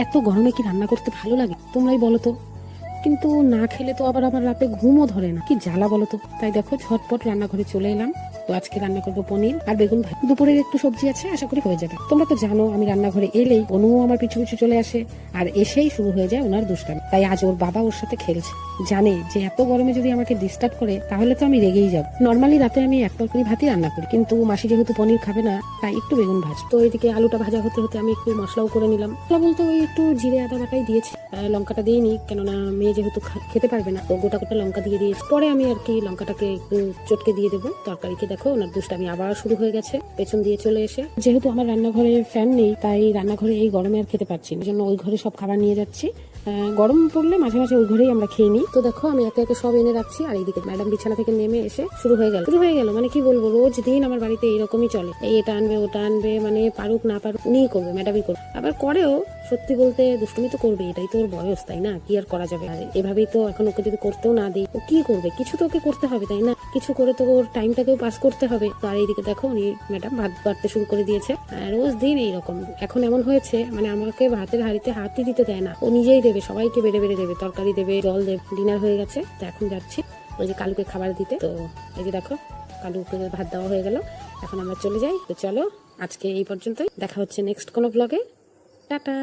এত গরমে কি রান্না করতে ভালো লাগে তোমরাই বলো তো। কিন্তু না খেলে তো আবার আমার রাতে ঘুমও ধরে না, কি জ্বালা বলো তো। তাই দেখো ঝটপট রান্নাঘরে চলে এলাম। তো আজকে রান্না করবো পনির আর বেগুন ভাজি। দুপুরের একটু সবজি আছে, আশা করি হয়ে যাবে। তোমরা তো জানো আমি রান্নাঘরে এলেই অনুও আমার পিছু পিছু চলে আসে, আর এসেই শুরু হয়ে যায় ওনার দুষ্টামি। তাই আজ ওর বাবা ওর সাথে খেলছে, জানে যে এত গরমে যদি আমাকে ডিস্টার্ব করে তাহলে তো আমি রেগেই যাব। নর্মালি রাতে আমি এক তরকারি ভাতই রান্না করি, কিন্তু মাসি যেহেতু পনির খাবে না তাই একটু বেগুন ভাজ। তো এদিকে আলুটা ভাজা হতে হতে আমি একটু মশলাও করে নিলাম। মশলা বলতে ওই একটু জিরে আদা বাটাই দিয়েছি, লঙ্কাটা দিইনি, কেননা মেয়ে যেহেতু খেতে পারবে না, তো গোটা গোটা লঙ্কা দিয়ে দিয়েছি। পরে আমি আর কি লঙ্কাটাকে একটু চটকে দিয়ে দেবো তরকারিকে। দেখো ওনার দুষ্টামি আবার শুরু হয়ে গেছে পেছন দিয়ে চলে এসে। যেহেতু আমার রান্নাঘরে ফ্যান নেই তাই রান্নাঘরে এই গরমে আর খেতে পারছি না, জন্য ওই ঘরে সব খাবার নিয়ে যাচ্ছি। গরম পড়লে মাঝে মাঝে ওই ঘরেই আমরা খেয়ে নিই। তো দেখো আমি একে একে সব এনে রাখছি, আর এইদিকে ম্যাডাম বিছানা থেকে নেমে এসে শুরু হয়ে গেল মানে কি বলবো, রোজ দিন আমার বাড়িতে এইরকমই চলে। এটা আনবে ওটা আনবে, মানে পারুক না পারুক উনিই করবে, ম্যাডামই করবে। আবার করেও, সত্যি বলতে দুষ্টুমি তো করবে, এটাই তো ওর বয়স, তাই না? কি আর করা যাবে। আর এভাবেই তো এখন ওকে যদি করতেও না দিই ও কি করবে, কিছু তো ওকে করতে হবে, তাই না? কিছু করে তো ওর টাইমটাকেও পাস করতে হবে। তো আর এইদিকে দেখো উনি ম্যাডাম ভাত বাড়তে শুরু করে দিয়েছে। রোজ দিন এইরকম। এখন এমন হয়েছে মানে আমাকে ভাতের হাঁড়িতে হাতই দিতে দেয় না, ও নিজেই দেবে, সবাইকে বেড়ে বেড়ে দেবে, তরকারি দেবে, জল দেবে। ডিনার হয়ে গেছে, তো এখন যাচ্ছি ওই যে কালুকে খাবার দিতে। তো এই যে দেখো কালুকে ভাত দেওয়া হয়ে গেল, এখন আমরা চলে যাই। তো চলো আজকে এই পর্যন্তই, দেখা হচ্ছে নেক্সট কোনো ব্লগে। টাটা।